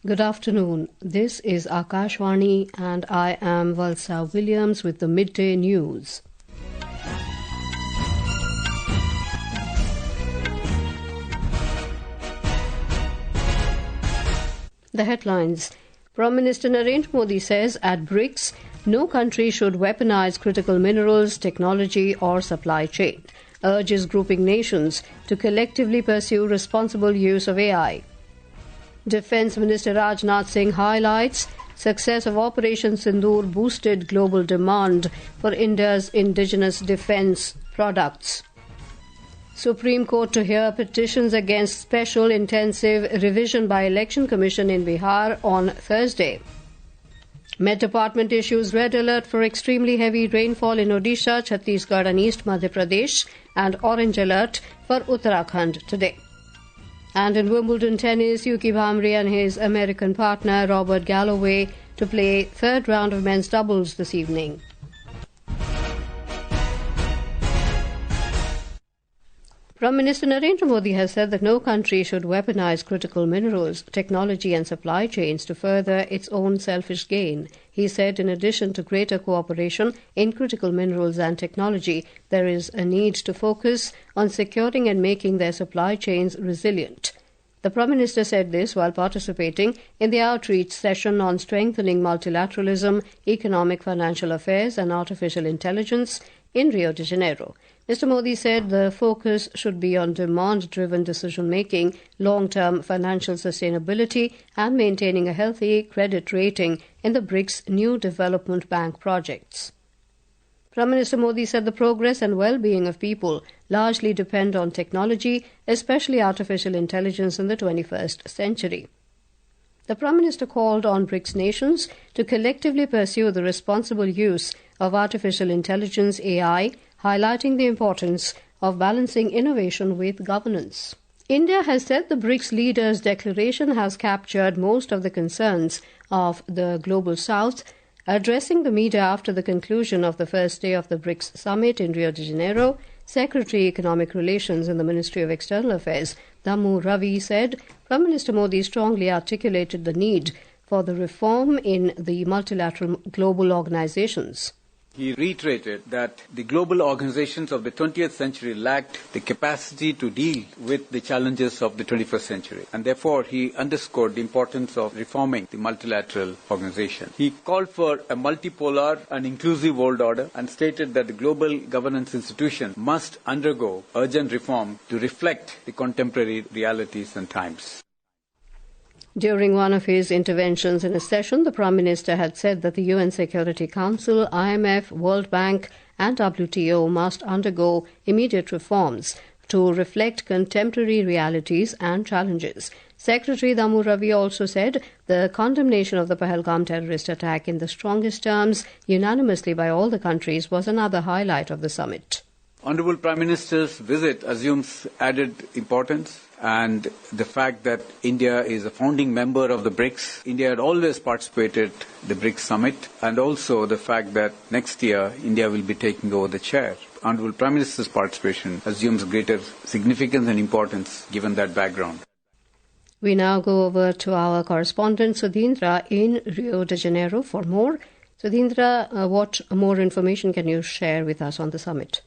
Good afternoon. This is Akashvani and I am Valsa Williams with the midday news. The headlines. Prime Minister Narendra Modi says at BRICS, no country should weaponize critical minerals, technology or supply chain. Urges grouping nations to collectively pursue responsible use of AI. Defence Minister Rajnath Singh highlights success of Operation Sindoor boosted global demand for India's indigenous defence products. Supreme Court to hear petitions against special intensive revision by Election Commission in Bihar on Thursday. Met Department issues red alert for extremely heavy rainfall in Odisha, Chhattisgarh and East Madhya Pradesh and orange alert for Uttarakhand today. And in Wimbledon Tennis, Yuki Bhambri and his American partner Robert Galloway to play third round of men's doubles this evening. Prime Minister Narendra Modi has said that no country should weaponize critical minerals, technology and supply chains to further its own selfish gain. He said in addition to greater cooperation in critical minerals and technology, there is a need to focus on securing and making their supply chains resilient. The Prime Minister said this while participating in the outreach session on strengthening multilateralism, economic financial affairs and artificial intelligence in Rio de Janeiro. Mr. Modi said the focus should be on demand-driven decision-making, long-term financial sustainability and maintaining a healthy credit rating in the BRICS new development bank projects. Prime Minister Modi said the progress and well-being of people largely depend on technology, especially artificial intelligence in the 21st century. The Prime Minister called on BRICS nations to collectively pursue the responsible use of artificial intelligence AI, highlighting the importance of balancing innovation with governance. India has said the BRICS leaders' declaration has captured most of the concerns of the Global South. Addressing the media after the conclusion of the first day of the BRICS summit in Rio de Janeiro, Secretary Economic Relations in the Ministry of External Affairs, Dammu Ravi, said Prime Minister Modi strongly articulated the need for the reform in the multilateral global organizations. He reiterated that the global organizations of the 20th century lacked the capacity to deal with the challenges of the 21st century. And therefore, he underscored the importance of reforming the multilateral organization. He called for a multipolar and inclusive world order and stated that the global governance institution must undergo urgent reform to reflect the contemporary realities and times. During one of his interventions in a session, the Prime Minister had said that the UN Security Council, IMF, World Bank and WTO must undergo immediate reforms to reflect contemporary realities and challenges. Secretary Dammu Ravi also said the condemnation of the Pahalgam terrorist attack in the strongest terms, unanimously by all the countries, was another highlight of the summit. Honourable Prime Minister's visit assumes added importance. And the fact that India is a founding member of the BRICS, India had always participated in the BRICS summit, and also the fact that next year India will be taking over the chair. Honourable Prime Minister's participation assumes greater significance and importance given that background. We now go over to our correspondent Sudhindra in Rio de Janeiro for more. Sudhindra, what more information can you share with us on the summit?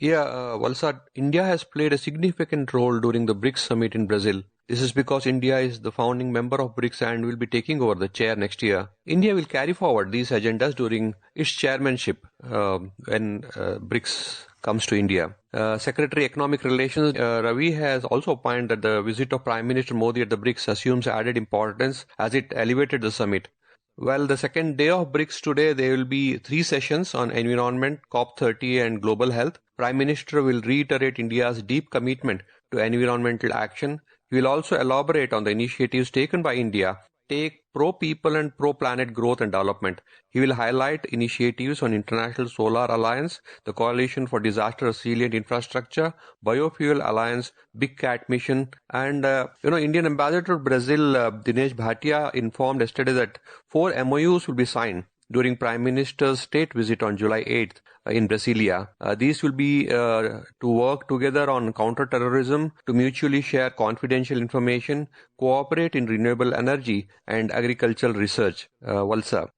Valsad, India has played a significant role during the BRICS summit in Brazil. This is because India is the founding member of BRICS and will be taking over the chair next year. India will carry forward these agendas during its chairmanship when BRICS comes to India. Secretary Economic Relations Ravi has also opined that the visit of Prime Minister Modi at the BRICS assumes added importance as it elevated the summit. Well, the second day of BRICS today, there will be 3 sessions on environment, COP30 and global health. Prime Minister will reiterate India's deep commitment to environmental action. He will also elaborate on the initiatives taken by India take pro-people and pro-planet growth and development. He will highlight initiatives on International Solar Alliance, the Coalition for Disaster Resilient Infrastructure, Biofuel Alliance, Big Cat Mission, and Indian Ambassador to Brazil, Dinesh Bhatia, informed yesterday that 4 MOUs will be signed during Prime Minister's state visit on July 8th. in Brasilia. These will be to work together on counter-terrorism, to mutually share confidential information, cooperate in renewable energy and agricultural research. Valsa.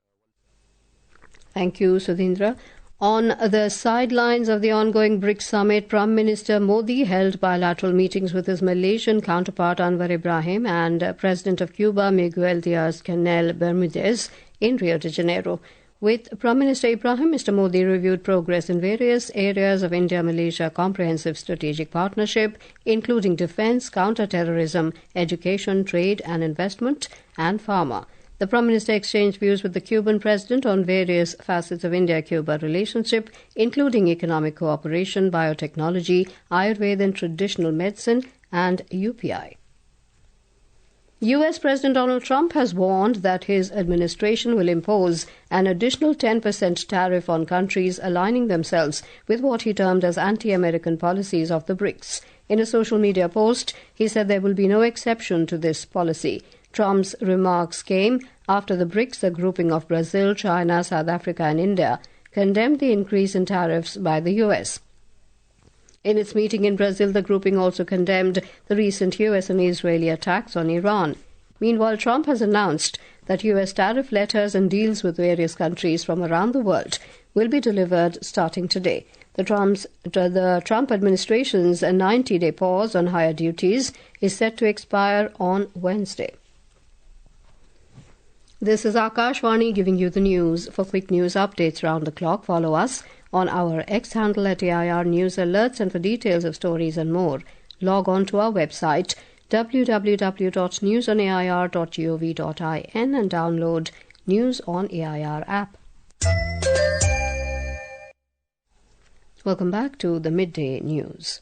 Thank you, Sudhindra. On the sidelines of the ongoing BRICS summit, Prime Minister Modi held bilateral meetings with his Malaysian counterpart Anwar Ibrahim and President of Cuba Miguel Diaz-Canel Bermudez in Rio de Janeiro. With Prime Minister Ibrahim, Mr. Modi reviewed progress in various areas of India-Malaysia Comprehensive Strategic Partnership, including defence, counter-terrorism, education, trade and investment, and pharma. The Prime Minister exchanged views with the Cuban President on various facets of India-Cuba relationship, including economic cooperation, biotechnology, Ayurveda and traditional medicine, and UPI. U.S. President Donald Trump has warned that his administration will impose an additional 10% tariff on countries aligning themselves with what he termed as anti-American policies of the BRICS. In a social media post, he said there will be no exception to this policy. Trump's remarks came after the BRICS, a grouping of Brazil, China, South Africa and India, condemned the increase in tariffs by the U.S. In its meeting in Brazil, the grouping also condemned the recent U.S. and Israeli attacks on Iran. Meanwhile, Trump has announced that U.S. tariff letters and deals with various countries from around the world will be delivered starting today. The Trump administration's 90-day pause on higher duties is set to expire on Wednesday. This is Akashvani giving you the news. For quick news updates round the clock, follow us on our X handle at AIR News Alerts, and for details of stories and more, log on to our website www.newsonair.gov.in and download News on AIR app. Welcome back to the midday news.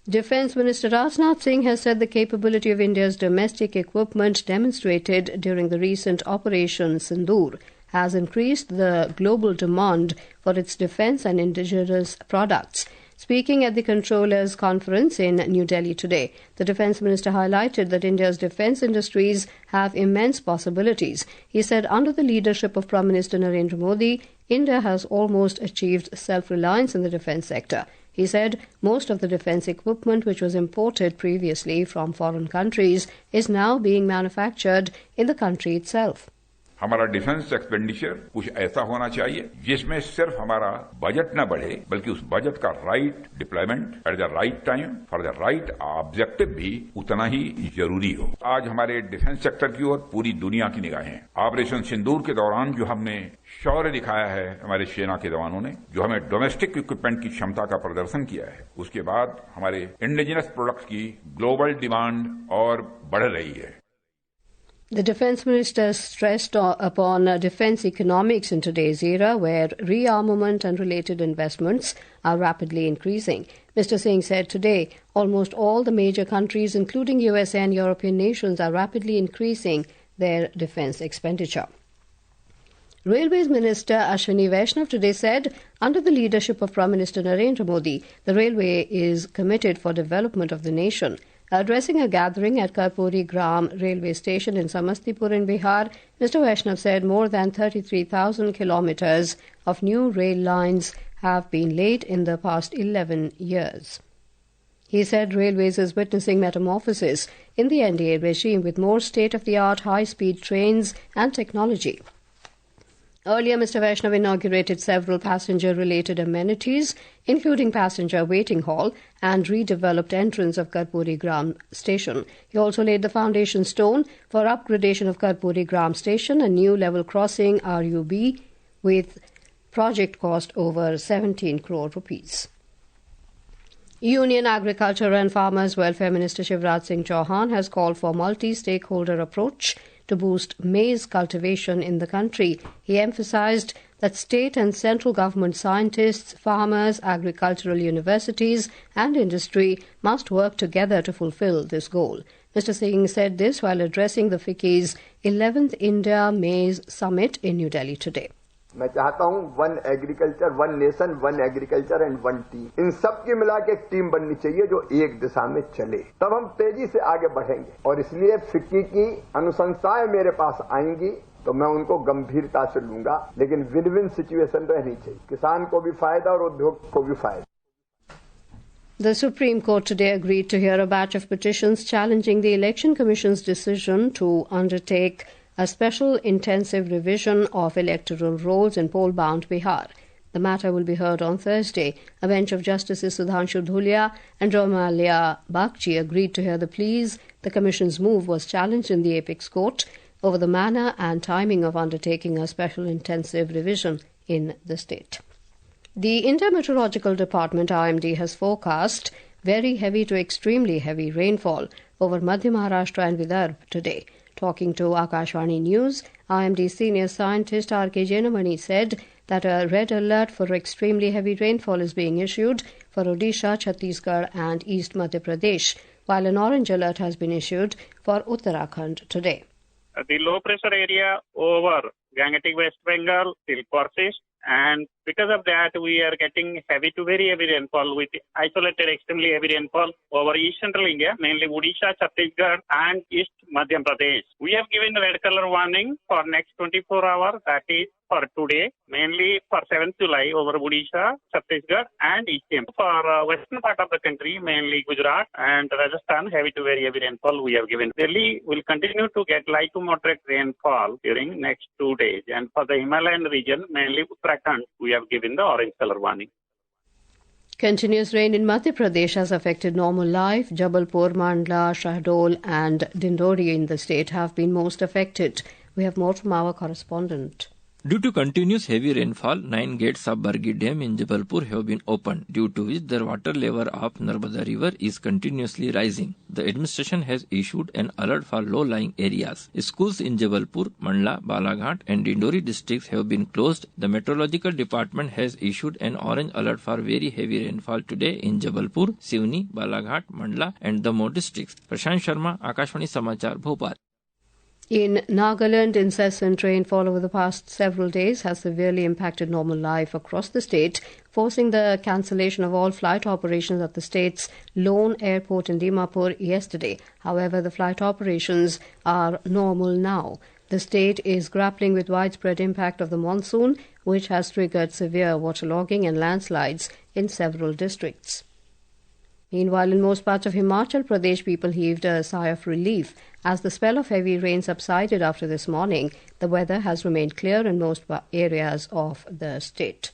Defence Minister Rajnath Singh has said the capability of India's domestic equipment demonstrated during the recent Operation Sindoor has increased the global demand for its defence and indigenous products. Speaking at the Controllers' Conference in New Delhi today, the Defence Minister highlighted that India's defence industries have immense possibilities. He said under the leadership of Prime Minister Narendra Modi, India has almost achieved self-reliance in the defence sector. He said most of the defence equipment which was imported previously from foreign countries is now being manufactured in the country itself. हमारा defence expenditure कुछ ऐसा होना चाहिए जिसमें सिर्फ हमारा budget न बढ़े बल्कि उस बजट का right deployment at the right time for the right objective भी उतना ही जरूरी हो। आज हमारे डिफेंस सेक्टर की ओर पूरी दुनिया की निगाहें हैं। ऑपरेशन सिंदूर के दौरान जो हमने शौर्य दिखाया है हमारे सेना के जवानों ने, जो हमें डोमेस्टिक इक्विपमेंट की क्षमता का प्रदर्शन किया है, उसके बाद हमारे इंडिजिनस प्रोडक्ट्स की ग्लोबल डिमांड और बढ़ रही है। The Defence Minister stressed upon defence economics in today's era, where rearmament and related investments are rapidly increasing. Mr. Singh said today almost all the major countries, including USA and European nations, are rapidly increasing their defence expenditure. Railways Minister Ashwini Vaishnav today said, under the leadership of Prime Minister Narendra Modi, the railway is committed for development of the nation. Addressing a gathering at Karpuri Gram railway station in Samastipur in Bihar, Mr. Vaishnav said more than 33,000 kilometres of new rail lines have been laid in the past 11 years. He said railways is witnessing metamorphosis in the NDA regime with more state-of-the-art high-speed trains and technology. Earlier, Mr. Vaishnav inaugurated several passenger-related amenities, including passenger waiting hall and redeveloped entrance of Karpuri Gram station. He also laid the foundation stone for upgradation of Karpuri Gram station, a new level crossing RUB with project cost over 17 crore rupees. Union Agriculture and Farmers Welfare Minister Shivraj Singh Chauhan has called for multi-stakeholder approach to boost maize cultivation in the country. He emphasized that state and central government scientists, farmers, agricultural universities and industry must work together to fulfill this goal. Mr. Singh said this while addressing the FICCI's 11th India Maize Summit in New Delhi today. मैं चाहता हूं one agriculture, one nation, one agriculture and one team, इन सब की मिला के एक team बननी चाहिए जो एक दिशा में चले, तब हम तेजी से आगे बढ़ेंगे। और इसलिए फिक्की की अनुशंसाएं मेरे पास आएंगी तो मैं उनको गंभीरता से लूंगा, लेकिन विन विन सिचुएशन रहनी चाहिए, किसान को भी फायदा और उद्योग को भी फायदा. The Supreme Court today agreed to hear a batch of petitions challenging the Election Commission's decision to undertake a special intensive revision of electoral rolls in poll-bound Bihar. The matter will be heard on Thursday. A bench of Justices Sudhanshu Dhulia and Romalia Bakchi agreed to hear the pleas. The Commission's move was challenged in the apex court over the manner and timing of undertaking a special intensive revision in the state. The India Meteorological Department IMD has forecast very heavy to extremely heavy rainfall over Madhya Maharashtra and Vidarbha today. Talking to Akashvani News, IMD senior scientist R.K. Jenamani said that a red alert for extremely heavy rainfall is being issued for Odisha, Chhattisgarh and East Madhya Pradesh, while an orange alert has been issued for Uttarakhand today. The low pressure area over Gangetic West Bengal still persists, and because of that we are getting heavy to very heavy rainfall with isolated extremely heavy rainfall over East Central India, mainly Odisha, Chhattisgarh and East Madhya Pradesh. We have given the red color warning for next 24 hours, that is for today, mainly for 7th July over Odisha, Chhattisgarh and East MP. For western part of the country, mainly Gujarat and Rajasthan, heavy to very heavy rainfall we have given. Delhi will continue to get light to moderate rainfall during next 2 days, and for the Himalayan region, mainly Uttarakhand, we have given the orange color warning. Continuous rain in Madhya Pradesh has affected normal life. Jabalpur, Mandla, Shahdol and Dindori in the state have been most affected. We have more from our correspondent. Due to continuous heavy rainfall, 9 gates of Bargi Dam in Jabalpur have been opened, due to which the water level of Narmada River is continuously rising. The administration has issued an alert for low-lying areas. Schools in Jabalpur, Mandla, Balaghat and Dindori districts have been closed. The Meteorological Department has issued an orange alert for very heavy rainfall today in Jabalpur, Sivni, Balaghat, Mandla and Damoh districts. Prashant Sharma, Akashvani Samachar, Bhopal. In Nagaland, incessant rainfall over the past several days has severely impacted normal life across the state, forcing the cancellation of all flight operations at the state's lone airport in Dimapur yesterday. However, the flight operations are normal now. The state is grappling with widespread impact of the monsoon, which has triggered severe waterlogging and landslides in several districts. Meanwhile, in most parts of Himachal Pradesh, people heaved a sigh of relief. As the spell of heavy rain subsided after this morning, the weather has remained clear in most areas of the state.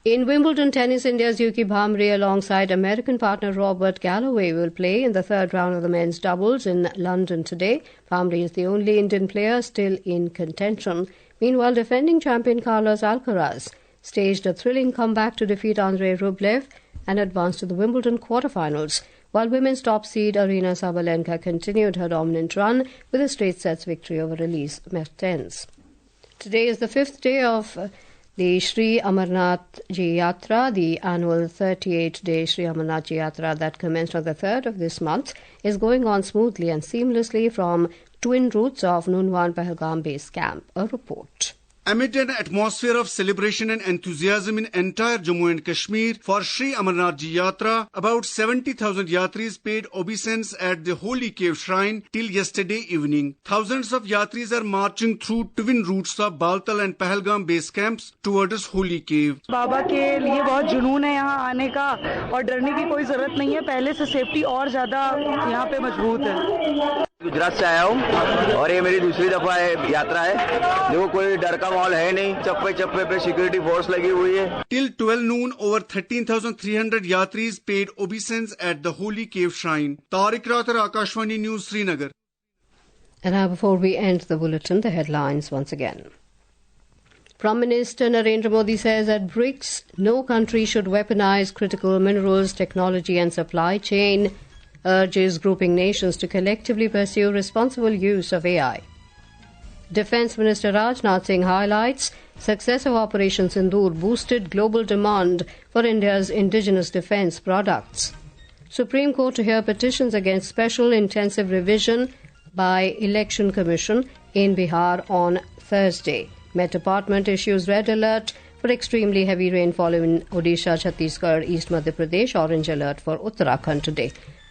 In Wimbledon Tennis, India's Yuki Bhambri alongside American partner Robert Galloway will play in the third round of the men's doubles in London today. Bhambri is the only Indian player still in contention. Meanwhile, defending champion Carlos Alcaraz staged a thrilling comeback to defeat Andrei Rublev and advanced to the Wimbledon quarterfinals, while women's top seed Arina Sabalenka continued her dominant run with a straight sets victory over Elise Mertens. Today is the 5th day of the Sri Amarnath Ji Yatra. The annual 38-day Sri Amarnath Ji Yatra that commenced on the 3rd of this month is going on smoothly and seamlessly from twin routes of Nunwan Pahalgam base camp. A report. Amid an atmosphere of celebration and enthusiasm in entire Jammu and Kashmir for Sri Amarnath Ji Yatra, about 70,000 yatris paid obeisance at the Holy Cave Shrine till yesterday evening. Thousands of yatris are marching through twin routes of Baltal and Pahalgam base camps towards Holy Cave. बाबा के लिए बहुत जुनून है यहाँ आने का और डरने की कोई जरूरत नहीं है. पहले से सेफ्टी और ज्यादा यहाँ पे मजबूत है. गुजरात से आया हूँ और ये मेरी दूसरी दफा यात्रा है. देखो कोई डर का माहौल है नहीं. चप्पे चप्पे पे सिक्योरिटी फोर्स लगी हुई है. Till 12 noon, over 13,300 yatris paid obeisance at the Holy Cave Shrine. Tariq Rathar, Akashvani News, Srinagar. And now, before we end the bulletin, the headlines once again. Prime Minister Narendra Modi says at BRICS, no country should weaponize critical minerals, technology and supply chain. Urges grouping nations to collectively pursue responsible use of AI. Defence Minister Rajnath Singh highlights success of Operation Sindoor boosted global demand for India's indigenous defence products. Supreme Court to hear petitions against special intensive revision by Election Commission in Bihar on Thursday. Met Department issues red alert for extremely heavy rainfall in Odisha, Chhattisgarh, East Madhya Pradesh, orange alert for Uttarakhand today.